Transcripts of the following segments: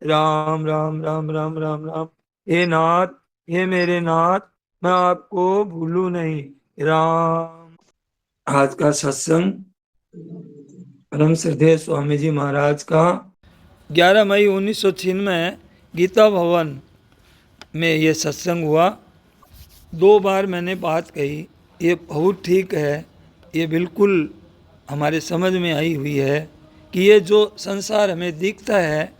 राम राम राम राम राम राम। हे नाथ, हे मेरे नाथ, मैं आपको भूलूं नहीं। राम। आज का सत्संग परम श्रद्धेय स्वामी जी महाराज का 11 मई 1996 गीता भवन में ये सत्संग हुआ। 2 बार मैंने बात कही, ये बहुत ठीक है, ये बिल्कुल हमारे समझ में आई हुई है कि ये जो संसार हमें दिखता है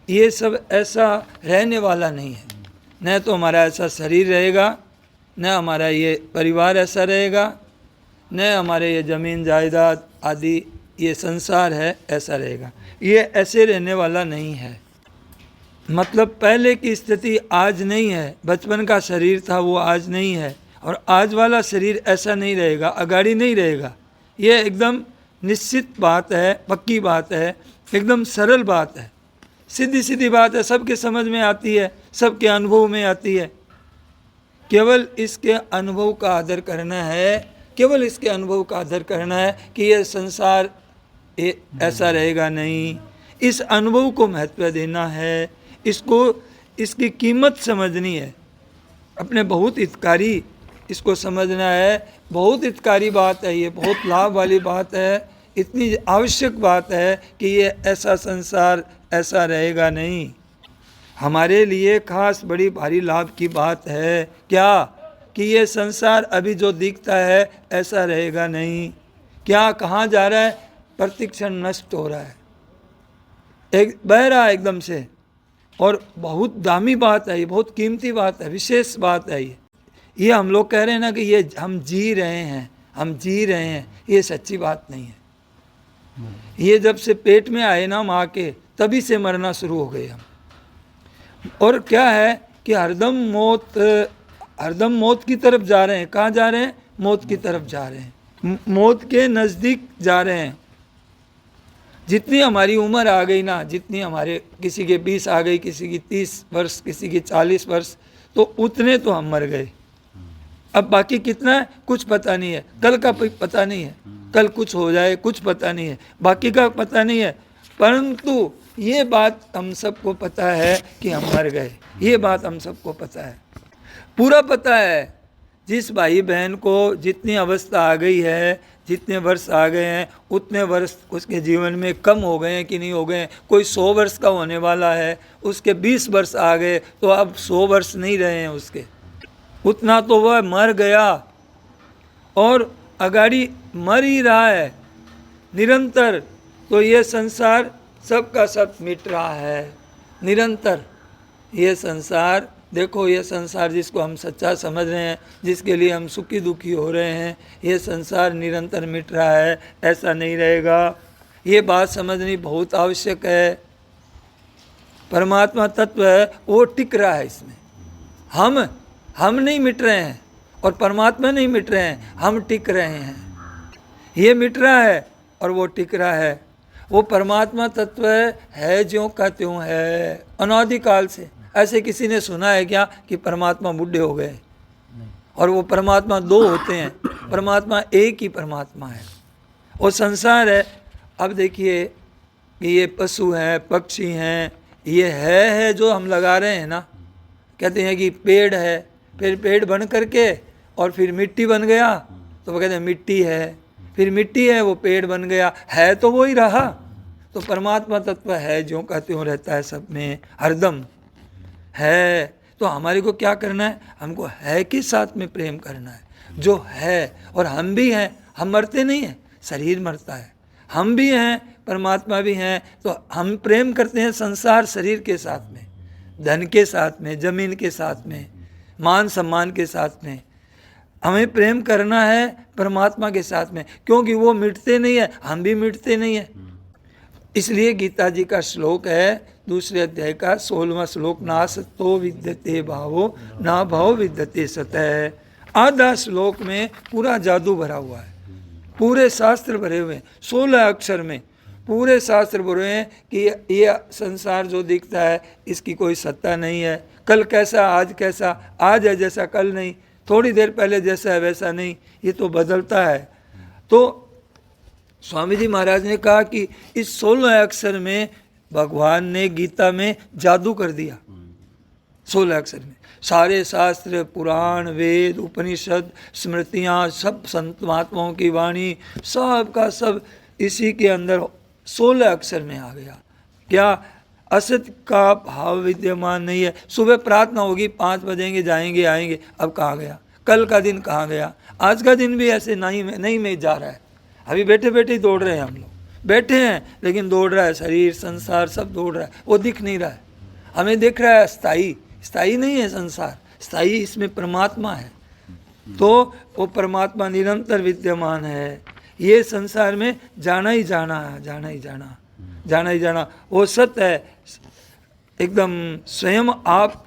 ये सब ऐसा रहने वाला नहीं है। न तो हमारा ऐसा शरीर रहेगा, न हमारा ये परिवार ऐसा रहेगा, न हमारे ये ज़मीन जायदाद आदि ये संसार है ऐसा रहेगा। ये ऐसे रहने वाला नहीं है। मतलब पहले की स्थिति आज नहीं है। बचपन का शरीर था वो आज नहीं है, और आज वाला शरीर ऐसा नहीं रहेगा, अगाड़ी नहीं रहेगा। ये एकदम निश्चित बात है, पक्की बात है, एकदम सरल बात है, सीधी सीधी बात है, सबके समझ में आती है, सबके अनुभव में आती है। केवल इसके अनुभव का आदर करना है, केवल इसके अनुभव का आदर करना है कि ये संसार ऐसा रहेगा नहीं। इस अनुभव को महत्व देना है, इसको इसकी कीमत समझनी है, अपने बहुत हितकारी इसको समझना है। बहुत हितकारी बात है ये, बहुत लाभ वाली बात है, इतनी आवश्यक बात है कि ये ऐसा संसार ऐसा रहेगा नहीं। हमारे लिए खास बड़ी भारी लाभ की बात है क्या कि ये संसार अभी जो दिखता है ऐसा रहेगा नहीं। क्या कहाँ जा रहा है? प्रतिक्षण नष्ट हो रहा है, एक बह रहा है एकदम से। और बहुत दामी बात है ये, बहुत कीमती बात है, विशेष बात है ये हम लोग कह रहे हैं ना कि ये हम जी रहे हैं, हम जी रहे हैं, ये सच्ची बात नहीं है। ये जब से पेट में आए ना माँ के, तभी से मरना शुरू हो गए हम। और क्या है कि हरदम मौत की तरफ जा रहे हैं। कहाँ जा रहे हैं? मौत की तरफ जा रहे हैं, मौत के नज़दीक जा रहे हैं। जितनी हमारी उम्र आ गई ना, जितनी हमारे किसी के 20 आ गई, किसी की 30 वर्ष, किसी की 40 वर्ष, तो उतने तो हम मर गए। अब बाकी कितना है कुछ पता नहीं है, कल का पता नहीं है, कल कुछ हो जाए कुछ पता नहीं है, बाकी का पता नहीं है। परंतु ये बात हम सबको पता है कि हम मर गए, ये बात हम सबको पता है, पूरा पता है। जिस भाई बहन को जितनी अवस्था आ गई है, जितने वर्ष आ गए हैं, उतने वर्ष उसके जीवन में कम हो गए हैं कि नहीं हो गए हैं। कोई 100 वर्ष का होने वाला है, उसके 20 वर्ष आ गए तो अब 100 वर्ष नहीं रहे हैं उसके, उतना तो वह मर गया। और अगाड़ी मर ही रहा है निरंतर। तो ये संसार सबका सब मिट रहा है निरंतर। ये संसार देखो, ये संसार जिसको हम सच्चा समझ रहे हैं, जिसके लिए हम सुखी दुखी हो रहे हैं, ये संसार निरंतर मिट रहा है, ऐसा नहीं रहेगा। ये बात समझनी बहुत आवश्यक है। परमात्मा तत्व है वो टिक रहा है इसमें। हम नहीं मिट रहे हैं और परमात्मा नहीं मिट रहे हैं, हम टिक रहे हैं। ये मिट रहा है और वो टिक रहा है। वो परमात्मा तत्व है ज्यों का त्यों है, अनादिकाल से। ऐसे किसी ने सुना है क्या कि परमात्मा बूढ़े हो गए? और वो परमात्मा 2 होते हैं, परमात्मा एक ही परमात्मा है। वो संसार है। अब देखिए कि ये पशु हैं, पक्षी हैं, ये है जो हम लगा रहे हैं ना। कहते हैं कि पेड़ है, फिर पेड़ बन करके और फिर मिट्टी बन गया, तो वो कहते हैं मिट्टी है। फिर मिट्टी है, वो पेड़ बन गया, है तो वो ही रहा। तो परमात्मा तत्व है ज्यों का त्यों रहता है, सब में हरदम है। तो हमारे को क्या करना है? हमको है के साथ में प्रेम करना है जो है। और हम भी हैं, हम मरते नहीं हैं, शरीर मरता है, हम भी हैं, परमात्मा भी हैं। तो हम प्रेम करते हैं संसार शरीर के साथ में, धन के साथ में, जमीन के साथ में, मान सम्मान के साथ में। हमें प्रेम करना है परमात्मा के साथ में, क्योंकि वो मिटते नहीं है, हम भी मिटते नहीं है। इसलिए गीता जी का श्लोक है, दूसरे अध्याय का 16वां श्लोक, ना सतो विद्यते भावो ना भाव विद्यते सतः। आधा श्लोक में पूरा जादू भरा हुआ है, पूरे शास्त्र भरे हुए हैं, 16 अक्षर में पूरे शास्त्र भरे हैं कि ये संसार जो दिखता है इसकी कोई सत्ता नहीं है। कल कैसा आज कैसा, आज है जैसा कल नहीं, थोड़ी देर पहले जैसा है वैसा नहीं, ये तो बदलता है। तो स्वामी जी महाराज ने कहा कि इस 16 अक्षर में भगवान ने गीता में जादू कर दिया 16 अक्षर में। सारे शास्त्र, पुराण, वेद, उपनिषद, स्मृतियाँ, सब संत महात्माओं की वाणी, सब का सब इसी के अंदर 16 अक्षर में आ गया। क्या असत का भाव विद्यमान नहीं है? सुबह प्रार्थना होगी, 5 बजेंगे, जाएंगे आएंगे, अब कहाँ गया? कल का दिन कहाँ गया? आज का दिन भी ऐसे नहीं में जा रहा है। अभी बैठे बैठे ही दौड़ रहे हैं हम लोग, बैठे हैं लेकिन दौड़ रहा है, शरीर संसार सब दौड़ रहा है, वो दिख नहीं रहा है। हमें दिख रहा है स्थायी नहीं है संसार, स्थायी इसमें परमात्मा है। तो वो परमात्मा निरंतर विद्यमान है। ये संसार में जाना ही जाना है, जाना ही जाना, वो सत्य है एकदम। स्वयं आप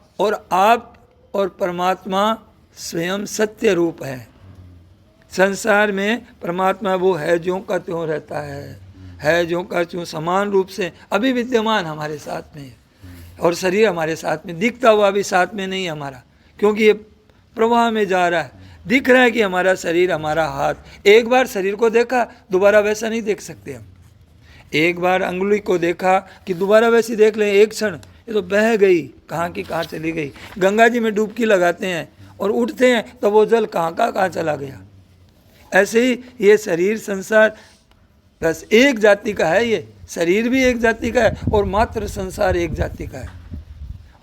और परमात्मा स्वयं सत्य रूप है। संसार में परमात्मा वो है ज्यों का त्यों रहता है ज्यों का त्यों समान रूप से अभी विद्यमान हमारे साथ में है। और शरीर हमारे साथ में दिखता हुआ भी साथ में नहीं हमारा, क्योंकि ये प्रवाह में जा रहा है। दिख रहा है कि हमारा शरीर, हमारा हाथ, एक बार शरीर को देखा दोबारा वैसा नहीं देख सकते हम। एक बार अंगुली को देखा कि दोबारा वैसी देख लें, एक क्षण ये तो बह गई, कहाँ की कहाँ चली गई। गंगा जी में डुबकी लगाते हैं और उठते हैं तो वो जल कहाँ चला गया। ऐसे ही ये शरीर संसार बस एक जाति का है, ये शरीर भी एक जाति का है और मात्र संसार एक जाति का है।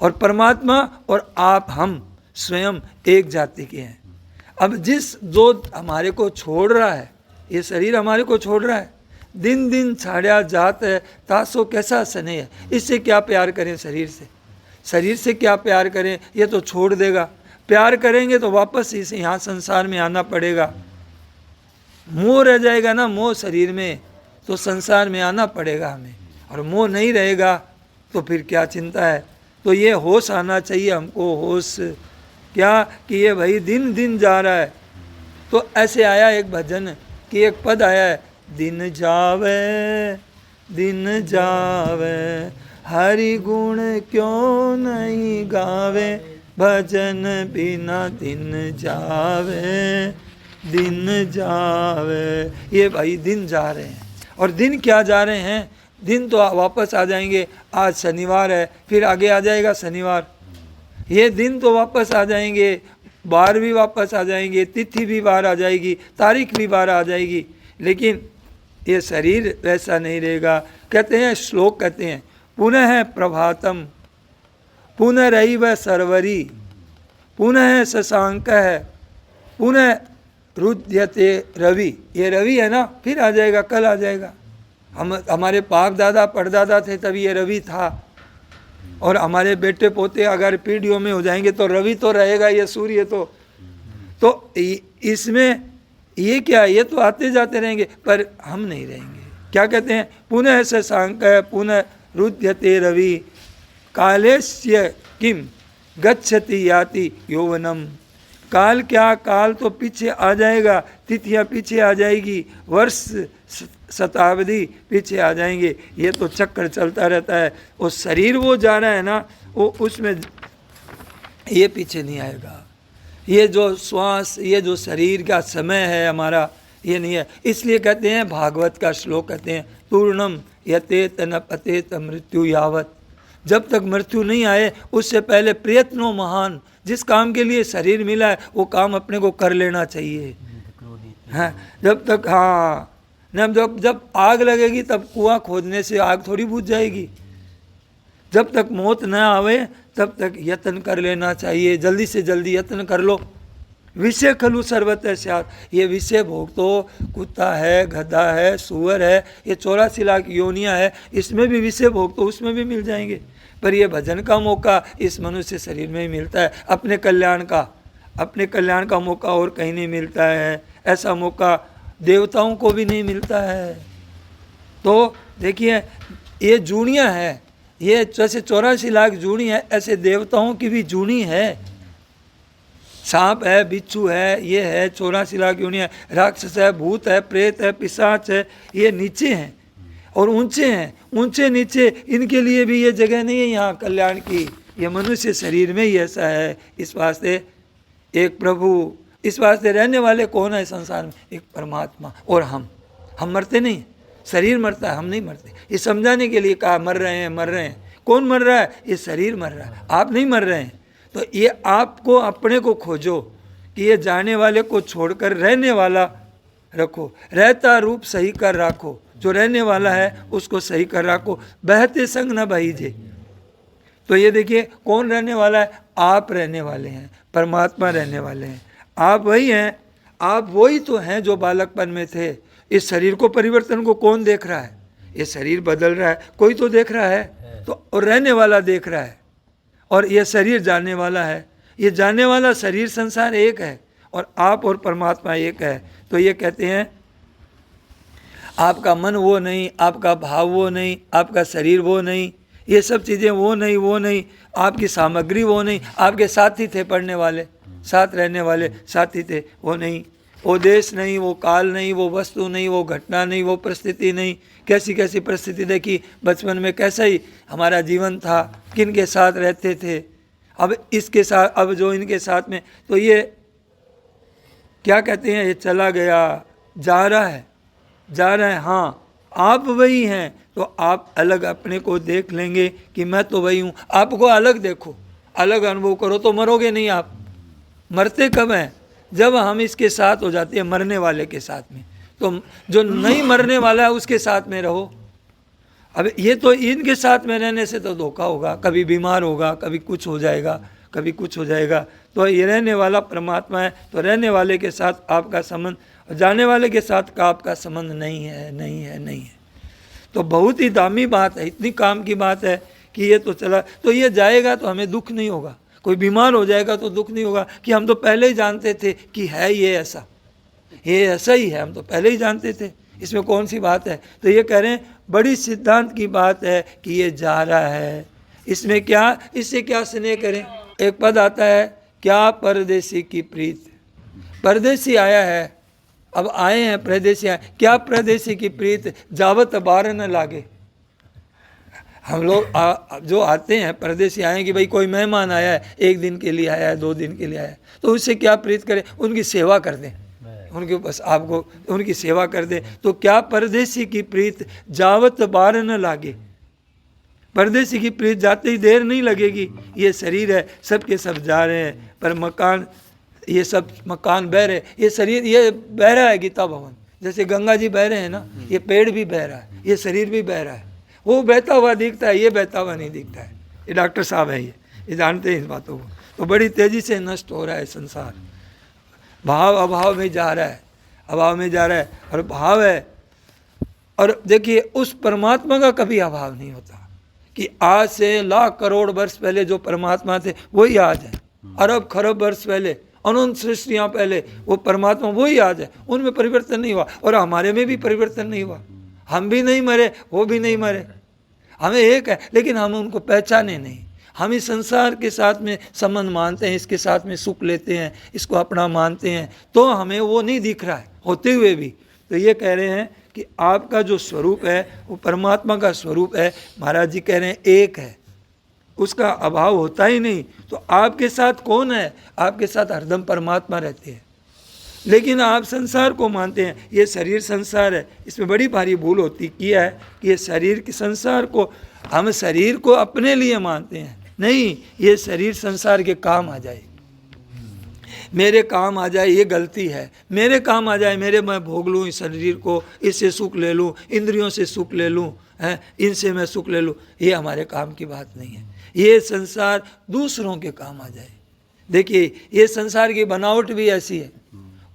और परमात्मा और आप हम स्वयं एक जाति के हैं। अब जो हमारे को छोड़ रहा है, ये शरीर हमारे को छोड़ रहा है, दिन दिन छाड़ा जात है तासो कैसा स्नेह है। इससे क्या प्यार करें? शरीर से क्या प्यार करें? ये तो छोड़ देगा। प्यार करेंगे तो वापस इस यहाँ संसार में आना पड़ेगा। मोह रह जाएगा ना, मोह शरीर में, तो संसार में आना पड़ेगा हमें। और मोह नहीं रहेगा तो फिर क्या चिंता है। तो ये होश आना चाहिए हमको। होश क्या कि ये भाई दिन दिन जा रहा है। तो ऐसे आया एक भजन कि एक पद आया है, दिन जावे हरि गुण क्यों नहीं गावे, भजन बिना दिन जावे। ये भाई दिन जा रहे हैं। और दिन क्या जा रहे हैं? दिन तो वापस आ जाएंगे। आज शनिवार है, फिर आगे आ जाएगा शनिवार। ये दिन तो वापस आ जाएंगे, बार भी वापस आ जाएंगे, तिथि भी बार आ जाएगी, तारीख भी बार आ जाएगी। लेकिन ये शरीर वैसा नहीं रहेगा। कहते हैं, श्लोक कहते हैं, पुनः प्रभातम पुनः रैव सर्वरी पुनः शशांक है पुनः रुध्यते रवि। ये रवि है ना, फिर आ जाएगा, कल आ जाएगा। हमारे बाप दादा परदादा थे तभी ये रवि था। और हमारे बेटे पोते अगर पीढ़ियों में हो जाएंगे तो रवि तो रहेगा, ये सूर्य तो इसमें ये क्या, ये तो आते जाते रहेंगे, पर हम नहीं रहेंगे। क्या कहते हैं? पुनः शशांक पुनः रुध्यते रवि कालेस्य किम गच्छति याति यौवनम। काल क्या, काल तो पीछे आ जाएगा, तिथियां पीछे आ जाएगी, वर्ष शताब्दी पीछे आ जाएंगे। ये तो चक्कर चलता रहता है। वो शरीर वो जा रहा है ना, वो उसमें ये पीछे नहीं आएगा। ये जो श्वास, ये जो शरीर का समय है हमारा, ये नहीं है। इसलिए कहते हैं, भागवत का श्लोक कहते हैं, पूर्णम यतेत न पतेत मृत्यु यावत। जब तक मृत्यु नहीं आए उससे पहले प्रयत्नो महान। जिस काम के लिए शरीर मिला है वो काम अपने को कर लेना चाहिए। हाँ, जब तक जब आग लगेगी तब कुआं खोदने से आग थोड़ी बुझ जाएगी। जब तक मौत न आवे तब तक यत्न कर लेना चाहिए। जल्दी से जल्दी यत्न कर लो। विषय खलु सर्वतः स्यात्। ये विषय भोग तो कुत्ता है, गधा है, सुअर है, ये 84 लाख योनियाँ है, इसमें भी विषय भोग तो उसमें भी मिल जाएंगे। पर ये भजन का मौका इस मनुष्य शरीर में ही मिलता है। अपने कल्याण का मौका और कहीं नहीं मिलता है। ऐसा मौका देवताओं को भी नहीं मिलता है। तो देखिए, ये जूनियाँ है, ये जैसे 84 लाख जूनी है, ऐसे देवताओं की भी जूनी है। सांप है, बिच्छू है, ये है 84 लाख योनि है। राक्षस है, भूत है, प्रेत है, पिशाच है, ये नीचे हैं और ऊंचे हैं, ऊंचे नीचे। इनके लिए भी ये जगह नहीं है यहाँ कल्याण की। ये मनुष्य शरीर में ही ऐसा है। इस वास्ते एक प्रभु, इस वास्ते रहने वाले कौन है संसार में? एक परमात्मा। और हम मरते नहीं, शरीर मरता है, हम नहीं मरते। ये समझाने के लिए कहा मर रहे हैं, मर रहे हैं। कौन मर रहा है? ये शरीर मर रहा है, आप नहीं मर रहे हैं। तो ये आपको अपने को खोजो कि ये जाने वाले को छोड़कर रहने वाला रखो, रहता रूप सही कर राखो, जो रहने वाला है उसको सही कर राखो, बहते संग न बहीजे। तो ये देखिए कौन रहने वाला है? आप रहने वाले हैं, परमात्मा रहने वाले हैं, आप वही हैं, आप वही तो हैं जो बालकपन में थे। इस शरीर को परिवर्तन को कौन देख रहा है? ये शरीर बदल रहा है, कोई तो देख रहा है, तो और रहने वाला देख रहा है, और ये शरीर जाने वाला है। ये जाने वाला शरीर संसार एक है और आप और परमात्मा एक है। तो ये कहते हैं आपका मन वो नहीं, आपका भाव वो नहीं, आपका शरीर वो नहीं, ये सब चीज़ें वो नहीं, वो नहीं, आपकी सामग्री वो नहीं, आपके साथी थे पढ़ने वाले, साथ रहने वाले साथी थे, वो नहीं, वो देश नहीं, वो काल नहीं, वो वस्तु नहीं, वो घटना नहीं, वो परिस्थिति नहीं। कैसी कैसी परिस्थिति देखी बचपन में, कैसा ही हमारा जीवन था, किन के साथ रहते थे, अब इसके साथ, अब जो इनके साथ में, तो ये क्या कहते हैं, ये चला गया, जा रहा है, जा रहा है। हाँ आप वही हैं, तो आप अलग अपने को देख लेंगे कि मैं तो वही हूँ। आपको अलग देखो, अलग अनुभव करो, तो मरोगे नहीं आप। मरते कब हैं? जब हम इसके साथ हो जाते हैं, मरने वाले के साथ में। तो जो नहीं मरने वाला है उसके साथ में रहो। अब ये तो इनके साथ में रहने से तो धोखा होगा, कभी बीमार होगा, कभी कुछ हो जाएगा, कभी कुछ हो जाएगा। तो ये रहने वाला परमात्मा है, तो रहने वाले के साथ आपका संबंध, जाने वाले के साथ का आपका संबंध नहीं है, नहीं है, नहीं है। तो बहुत ही दामी बात है, इतनी काम की बात है कि ये तो चला, तो ये जाएगा तो हमें दुख नहीं होगा। कोई बीमार हो जाएगा तो दुख नहीं होगा कि हम तो पहले ही जानते थे कि है ये ऐसा, ये ऐसा ही है, हम तो पहले ही जानते थे, इसमें कौन सी बात है। तो ये कह रहे हैं बड़ी सिद्धांत की बात है कि ये जा रहा है, इसमें क्या, इससे क्या स्नेह करें। एक पद आता है, क्या परदेसी की प्रीत। परदेसी आया है, अब आए हैं परदेसी आए, क्या परदेसी की प्रीत जावत बार न लागे। हम लोग जो आते हैं परदेसी आए कि भाई कोई मेहमान आया है, एक दिन के लिए आया है, 2 दिन के लिए आया है, तो उससे क्या प्रीत करें, उनकी सेवा कर दें, उनके बस आपको उनकी सेवा कर दें। तो क्या परदेसी की प्रीत जावत बार न लागे। परदेसी की प्रीत जाते ही देर नहीं लगेगी। ये शरीर है, सब के सब जा रहे हैं, पर मकान, ये सब मकान बह रहे, ये शरीर ये बह रहा है गीता भवन, जैसे गंगा जी बह रहे हैं ना, ये पेड़ भी बह रहा है, ये शरीर भी बह रहा है। वो बहता हुआ दिखता है, ये बहता हुआ नहीं दिखता है। ये डॉक्टर साहब है, ये जानते हैं इस बातों को। तो बड़ी तेजी से नष्ट हो रहा है संसार, भाव अभाव में जा रहा है, अभाव में जा रहा है, और भाव है। और देखिए उस परमात्मा का कभी अभाव नहीं होता कि आज से लाख करोड़ वर्ष पहले जो परमात्मा थे वही आज है, अरब खरब वर्ष पहले, अनंत सृष्टियाँ पहले वो परमात्मा वही आज है, उनमें परिवर्तन नहीं हुआ, और हमारे में भी परिवर्तन नहीं हुआ। हम भी नहीं मरे, वो भी नहीं मरे, हमें एक है, लेकिन हम उनको पहचाने नहीं। हम इस संसार के साथ में संबंध मानते हैं, इसके साथ में सुख लेते हैं, इसको अपना मानते हैं, तो हमें वो नहीं दिख रहा है होते हुए भी। तो ये कह रहे हैं कि आपका जो स्वरूप है वो परमात्मा का स्वरूप है। महाराज जी कह रहे हैं एक है, उसका अभाव होता ही नहीं। तो आपके साथ कौन है? आपके साथ हरदम परमात्मा रहते हैं, लेकिन आप संसार को मानते हैं, ये शरीर संसार है। इसमें बड़ी भारी भूल होती किया है कि ये शरीर के संसार को, हम शरीर को अपने लिए मानते हैं, नहीं, ये शरीर संसार के काम आ जाए, मेरे काम आ जाए, ये गलती है। मेरे काम आ जाए, मेरे, मैं भोग लूँ इस शरीर को, इससे सुख ले लूँ, इंद्रियों से सुख ले लूँ, हैं, इनसे मैं सुख ले लूँ, ये हमारे काम की बात नहीं है। ये संसार दूसरों के काम आ जाए। देखिए ये संसार की बनावट भी ऐसी है,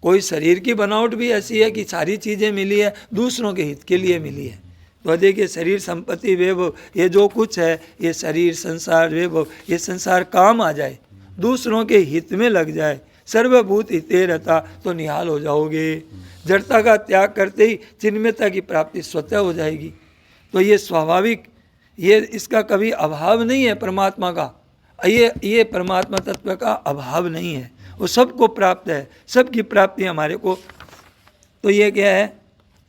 कोई शरीर की बनावट भी ऐसी है कि सारी चीज़ें मिली है दूसरों के हित के लिए मिली है। तो देखिए शरीर, संपत्ति, वैभव, ये जो कुछ है, ये शरीर, संसार, वैभव, ये संसार काम आ जाए, दूसरों के हित में लग जाए, सर्वभूत हिते रहता, तो निहाल हो जाओगे। जड़ता का त्याग करते ही चिन्मयता की प्राप्ति स्वतः हो जाएगी। तो ये स्वाभाविक, ये इसका कभी अभाव नहीं है परमात्मा का, ये परमात्मा तत्व का अभाव नहीं है, वो सबको प्राप्त है, सबकी प्राप्ति हमारे को। तो ये क्या है,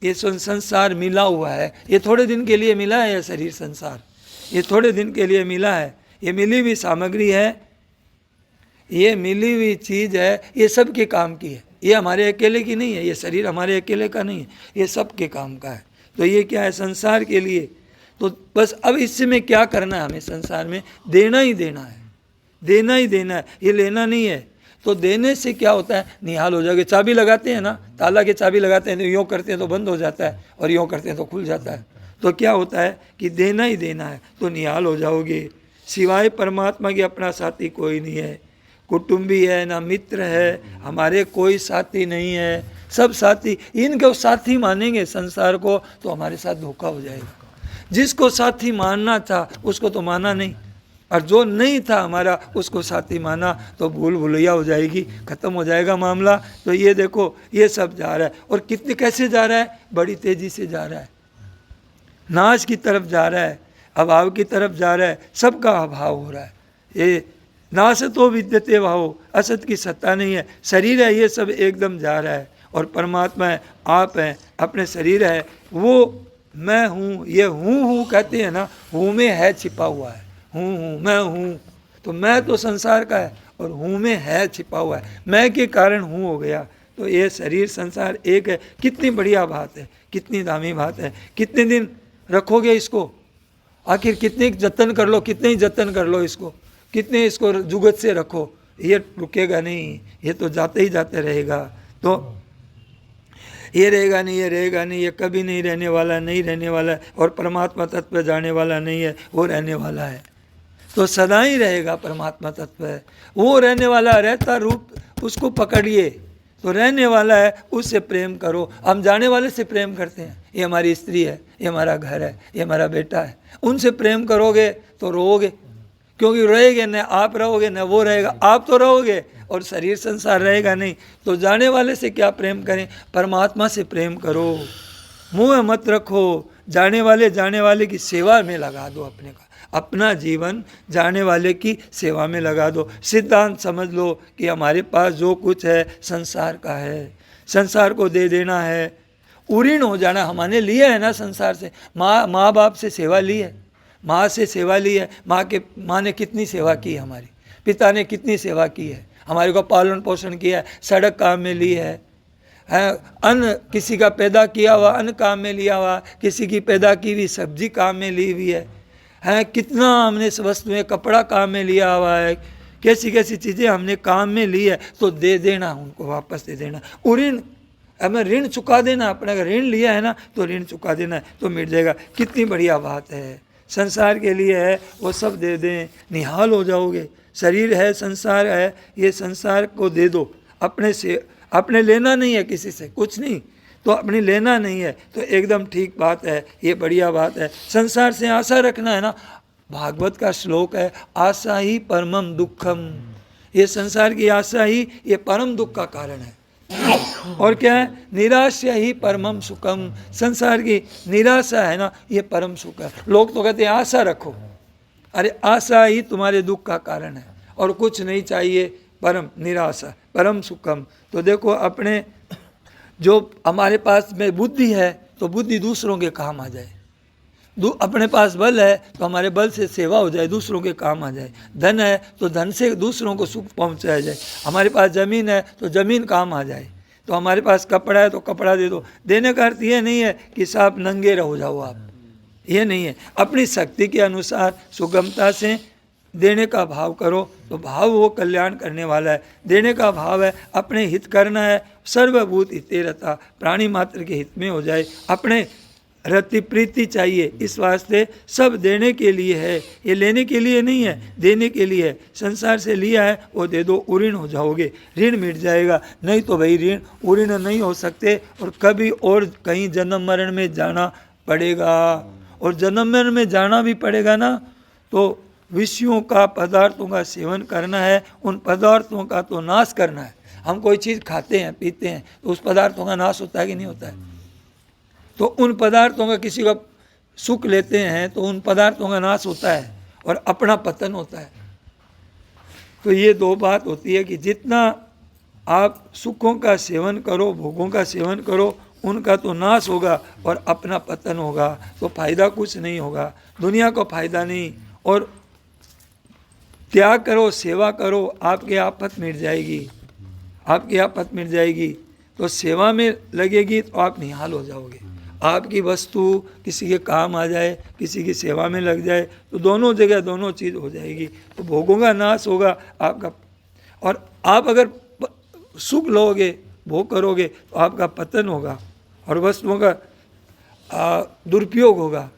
ये संसार मिला हुआ है, ये थोड़े दिन के लिए मिला है, ये शरीर संसार ये थोड़े दिन के लिए मिला है, ये मिली हुई सामग्री है, ये मिली हुई चीज़ है, ये सब के काम की है, ये हमारे अकेले की नहीं है, ये शरीर हमारे अकेले का नहीं है, ये सब के काम का है। तो ये क्या है, संसार के लिए। तो बस अब इससे में क्या करना है, हमें संसार में देना ही देना है, देना ही देना है, ये लेना नहीं है। तो देने से क्या होता है, निहाल हो जाओगे। चाबी लगाते हैं ना, ताला के चाबी लगाते हैं तो यूँ करते हैं तो बंद हो जाता है, और यूँ करते हैं तो खुल जाता है। तो क्या होता है कि देना ही देना है, तो निहाल हो जाओगे। सिवाय परमात्मा के अपना साथी कोई नहीं है, कुटुंबी है ना मित्र है, हमारे कोई साथी नहीं है, सब साथी। इनको साथी मानेंगे संसार को तो हमारे साथ धोखा हो जाएगा। जिसको साथी मानना था उसको तो माना नहीं, और जो नहीं था हमारा उसको साथी माना, तो भूल भुलैया हो जाएगी, खत्म हो जाएगा मामला। तो ये देखो, ये सब जा रहा है, और कितने कैसे जा रहा है, बड़ी तेजी से जा रहा है, नाश की तरफ जा रहा है, अभाव की तरफ जा रहा है, सबका अभाव हो रहा है। ये नासतो विद्यते भाव, असत की सत्ता नहीं है, शरीर है ये सब एकदम जा रहा है, और परमात्मा है, आप हैं, अपने शरीर है, वो मैं हूँ, ये हूँ कहते हैं ना, हूँ में है छिपा हुआ है, हूँ मैं हूँ, तो मैं तो संसार का है और हूँ में है छिपा हुआ है, मैं के कारण हूँ हो गया। तो ये शरीर संसार एक है, कितनी बढ़िया बात है, कितनी दामी बात है। कितने दिन रखोगे इसको, आखिर कितने जतन कर लो, कितने ही जतन कर लो इसको, कितने इसको जुगत से रखो, ये रुकेगा नहीं, ये तो जाते ही जाते रहेगा। तो ये रहेगा नहीं, ये रहेगा नहीं, ये कभी नहीं रहने वाला, नहीं रहने वाला है। और परमात्मा तत्व पे जाने वाला नहीं है, वो रहने वाला है, तो सदा ही रहेगा। परमात्मा तत्व है, वो रहने वाला, रहता रूप उसको पकड़िए, तो रहने वाला है, उससे प्रेम करो। हम जाने वाले से प्रेम करते हैं, ये हमारी स्त्री है, ये हमारा घर है, ये हमारा बेटा है, उनसे प्रेम करोगे तो रोओगे, क्योंकि रहेंगे न आप रहोगे न वो रहेगा, आप तो रहोगे और शरीर संसार रहेगा नहीं। तो जाने वाले से क्या प्रेम करें, परमात्मा से प्रेम करो, मुँह मत रखो, जाने वाले की सेवा में लगा दो, अपने का अपना जीवन जाने वाले की सेवा में लगा दो। सिद्धांत समझ लो कि हमारे पास जो कुछ है संसार का है, संसार को दे देना है, उऋण हो जाना। हमने लिया है ना संसार से, माँ बाप से सेवा ली है, माँ से सेवा ली है, माँ ने कितनी सेवा की है हमारी, पिता ने कितनी सेवा की है, हमारे को पालन पोषण किया है, सड़क काम में ली है, अन्न किसी का पैदा किया हुआ अन्न काम में लिया हुआ, किसी की पैदा की हुई सब्जी काम में ली हुई है, कितना हमने इस वस्तु में कपड़ा काम में लिया हुआ है, कैसी कैसी चीज़ें हमने काम में ली है, तो दे देना, उनको वापस दे देना। ऋण हमें ऋण चुका देना, अपने अगर ऋण लिया है ना तो ऋण चुका देना है, तो मिट जाएगा। कितनी बढ़िया बात है, संसार के लिए है, वो सब दे दें, निहाल हो जाओगे। शरीर है, संसार है, ये संसार को दे दो, अपने से, अपने लेना नहीं है किसी से, कुछ नहीं, तो अपनी लेना नहीं है, तो एकदम ठीक बात है, ये बढ़िया बात है। संसार से आशा रखना है ना, भागवत का श्लोक है, आशा ही परमम दुखम, ये संसार की आशा ही ये परम दुख का कारण है। और क्या है, निराशा ही परमम सुखम, संसार की निराशा है ना, ये परम सुख है। लोग तो कहते हैं आशा रखो, अरे आशा ही तुम्हारे दुख का कारण है, और कुछ नहीं चाहिए, परम निराशा परम सुखम। तो देखो, अपने जो हमारे पास में बुद्धि है तो बुद्धि दूसरों के काम आ जाए, अपने पास बल है तो हमारे बल से सेवा हो जाए, दूसरों के काम आ जाए, धन है तो धन से दूसरों को सुख पहुंचाया जाए, हमारे पास ज़मीन है तो ज़मीन काम आ जाए, तो हमारे पास कपड़ा है तो कपड़ा दे दो। देने का अर्थ ये नहीं है कि साहब नंगे रहो जाओ आप, ये नहीं है। अपनी शक्ति के अनुसार सुगमता से देने का भाव करो, तो भाव वो कल्याण करने वाला है। देने का भाव है अपने हित करना है, सर्वभूत हिते रता, प्राणी मात्र के हित में हो जाए, अपने रति प्रीति चाहिए, इस वास्ते सब देने के लिए है, ये लेने के लिए नहीं है, देने के लिए है। संसार से लिया है वो दे दो, ऋण हो जाओगे, ऋण मिट जाएगा। नहीं तो भाई ऋण नहीं हो सकते, और कभी और कहीं जन्म मरण में जाना पड़ेगा, और जन्म मरण में जाना भी पड़ेगा ना, तो विषयों का, पदार्थों का सेवन करना है, उन पदार्थों का तो नाश करना है। हम कोई चीज़ खाते हैं पीते हैं तो उस पदार्थों का नाश होता है कि नहीं होता है, तो उन पदार्थों का किसी का सुख लेते हैं तो उन पदार्थों का नाश होता है और अपना पतन होता है। तो ये दो बात होती है कि जितना आप सुखों का सेवन करो, भोगों का सेवन करो, उनका तो नाश होगा और अपना पतन होगा, तो फायदा कुछ नहीं होगा, दुनिया को फायदा नहीं। और त्याग करो, सेवा करो, आपकी आफत मिट जाएगी, आपकी आफत मिट जाएगी। तो सेवा में लगेगी तो आप निहाल हो जाओगे, आपकी वस्तु किसी के काम आ जाए, किसी की सेवा में लग जाए, तो दोनों जगह दोनों चीज़ हो जाएगी। तो भोगों का नाश होगा आपका, और आप अगर सुख लोगे, भोग करोगे, तो आपका पतन होगा और वस्तुओं का दुरुपयोग होगा,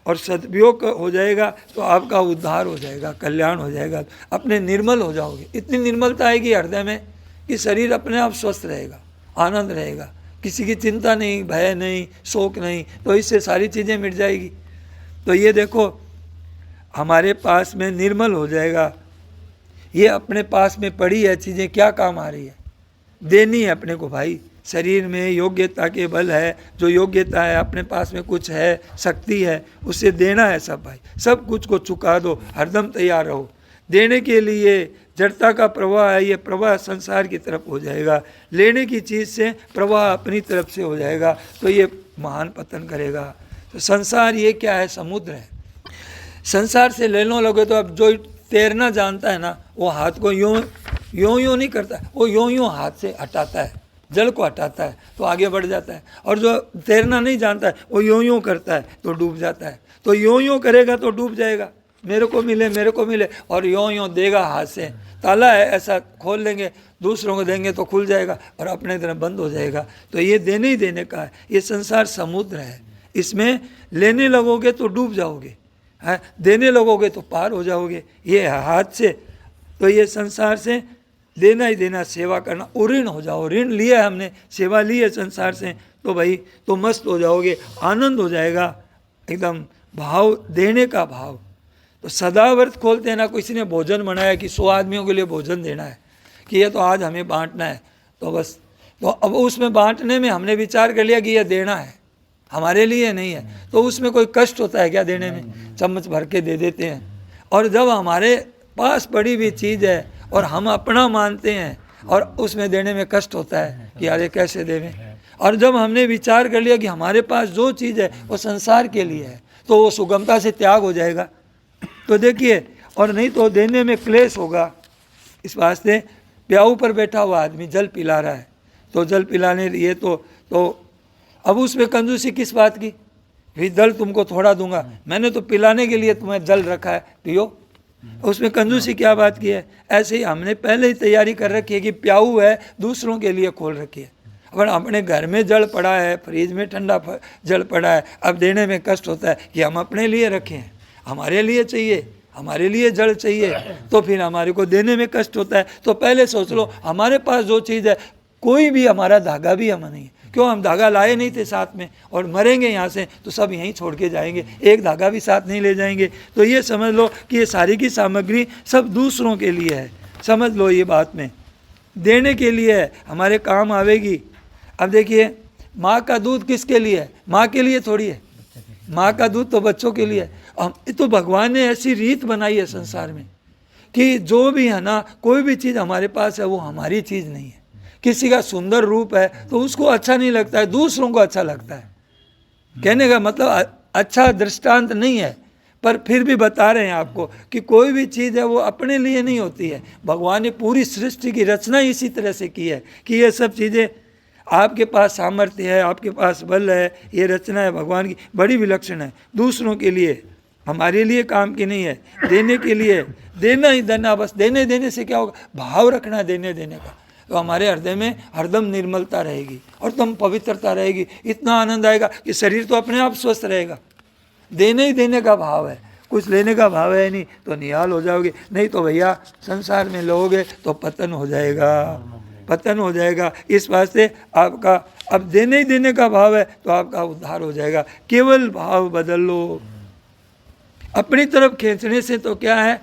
और सदुपयोग हो जाएगा तो आपका उद्धार हो जाएगा, कल्याण हो जाएगा, अपने निर्मल हो जाओगे। इतनी निर्मलता आएगी हृदय में कि शरीर अपने आप स्वस्थ रहेगा, आनंद रहेगा, किसी की चिंता नहीं, भय नहीं, शोक नहीं, तो इससे सारी चीज़ें मिट जाएगी। तो ये देखो हमारे पास में निर्मल हो जाएगा। ये अपने पास में पड़ी है चीज़ें, क्या काम आ रही है, देनी है अपने को भाई। शरीर में योग्यता के बल है, जो योग्यता है अपने पास में कुछ है, शक्ति है, उसे देना है सब भाई। सब कुछ को चुका दो, हरदम तैयार रहो देने के लिए। जड़ता का प्रवाह है, ये प्रवाह संसार की तरफ हो जाएगा, लेने की चीज़ से प्रवाह अपनी तरफ से हो जाएगा, तो ये महान पतन करेगा। तो संसार ये क्या है, समुद्र है। संसार से लेने लोगे तो अब जो तैरना जानता है ना, वो हाथ को यूँ यूँ नहीं करता, वो यूँ हाथ से हटाता है, जल को हटाता है तो आगे बढ़ जाता है। और जो तैरना नहीं जानता है वो यूँ करता है तो डूब जाता है। तो यूँ करेगा तो डूब जाएगा, मेरे को मिले मेरे को मिले, और यूँ देगा हाथ से, ताला है ऐसा खोल लेंगे, दूसरों को देंगे तो खुल जाएगा और अपने तरफ बंद हो जाएगा। तो ये देने ही देने का है। ये संसार समुद्र है, इसमें लेने लगोगे तो डूब जाओगे, है देने लगोगे तो पार हो जाओगे। ये हाथ से, तो ये संसार से देना ही देना, सेवा करना, ऋण हो जाओ। ऋण लिया है हमने, सेवा ली है संसार से, तो भाई तो मस्त हो जाओगे, आनंद हो जाएगा एकदम, भाव देने का भाव। तो सदा व्रत खोलते हैं ना, किसी ने भोजन बनाया कि 100 आदमियों के लिए भोजन देना है, कि ये तो आज हमें बांटना है, तो बस, तो अब उसमें बांटने में हमने विचार कर लिया कि ये देना है, हमारे लिए नहीं है, तो उसमें कोई कष्ट होता है क्या देने में? चम्मच भर के दे देते हैं। और जब हमारे पास पड़ी हुई चीज़ है और हम अपना मानते हैं और उसमें देने में कष्ट होता है कि यार ये कैसे देवें। और जब हमने विचार कर लिया कि हमारे पास जो चीज़ है वो संसार के लिए है, तो वो सुगमता से त्याग हो जाएगा। तो देखिए, और नहीं तो देने में क्लेश होगा। इस वास्ते प्याऊ पर बैठा हुआ आदमी जल पिला रहा है, तो जल पिलाने लिए तो अब उसमें कंजूसी किस बात की? भी जल तुमको थोड़ा दूंगा, मैंने तो पिलाने के लिए तुम्हें जल रखा है, पियो। उसमें कंजूसी क्या बात की है? ऐसे ही हमने पहले ही तैयारी कर रखी है कि प्याऊ है, दूसरों के लिए खोल रखी है। अब अपने घर में जल पड़ा है, फ्रिज में ठंडा जल पड़ा है, अब देने में कष्ट होता है कि हम अपने लिए रखें, हमारे लिए चाहिए, हमारे लिए जल चाहिए, तो फिर हमारे को देने में कष्ट होता है। तो पहले सोच लो, हमारे पास जो चीज़ है, कोई भी हमारा धागा भी हम नहीं है, क्यों? हम धागा लाए नहीं थे साथ में, और मरेंगे यहाँ से तो सब यहीं छोड़ के जाएंगे, एक धागा भी साथ नहीं ले जाएंगे। तो ये समझ लो कि ये सारी की सामग्री सब दूसरों के लिए है, समझ लो ये बात में, देने के लिए है, हमारे काम आवेगी। अब देखिए, माँ का दूध किसके लिए है? माँ के लिए थोड़ी है, माँ का दूध तो बच्चों के लिए है। तो भगवान ने ऐसी रीत बनाई है संसार में कि जो भी है ना, कोई भी चीज़ हमारे पास है वो हमारी चीज़ नहीं है। किसी का सुंदर रूप है तो उसको अच्छा नहीं लगता है, दूसरों को अच्छा लगता है। कहने का मतलब अच्छा दृष्टांत नहीं है, पर फिर भी बता रहे हैं आपको कि कोई भी चीज़ है वो अपने लिए नहीं होती है। भगवान ने पूरी सृष्टि की रचना इसी तरह से की है कि ये सब चीज़ें, आपके पास सामर्थ्य है, आपके पास बल है, ये रचना है भगवान की, बड़ी विलक्षण है, दूसरों के लिए, हमारे लिए काम की नहीं है, देने के लिए, देना ही देना। बस देने देने से क्या होगा? भाव रखना देने देने का, तो हमारे हृदय में हरदम निर्मलता रहेगी और तुम पवित्रता रहेगी। इतना आनंद आएगा कि शरीर तो अपने आप स्वस्थ रहेगा। देने ही देने का भाव है, कुछ लेने का भाव है नहीं तो निहाल हो जाओगे। नहीं तो भैया संसार में लोगे तो पतन हो जाएगा, पतन हो जाएगा। इस वास्ते आपका अब देने ही देने का भाव है तो आपका उद्धार हो जाएगा। केवल भाव बदल लो। अपनी तरफ खींचने से तो क्या है,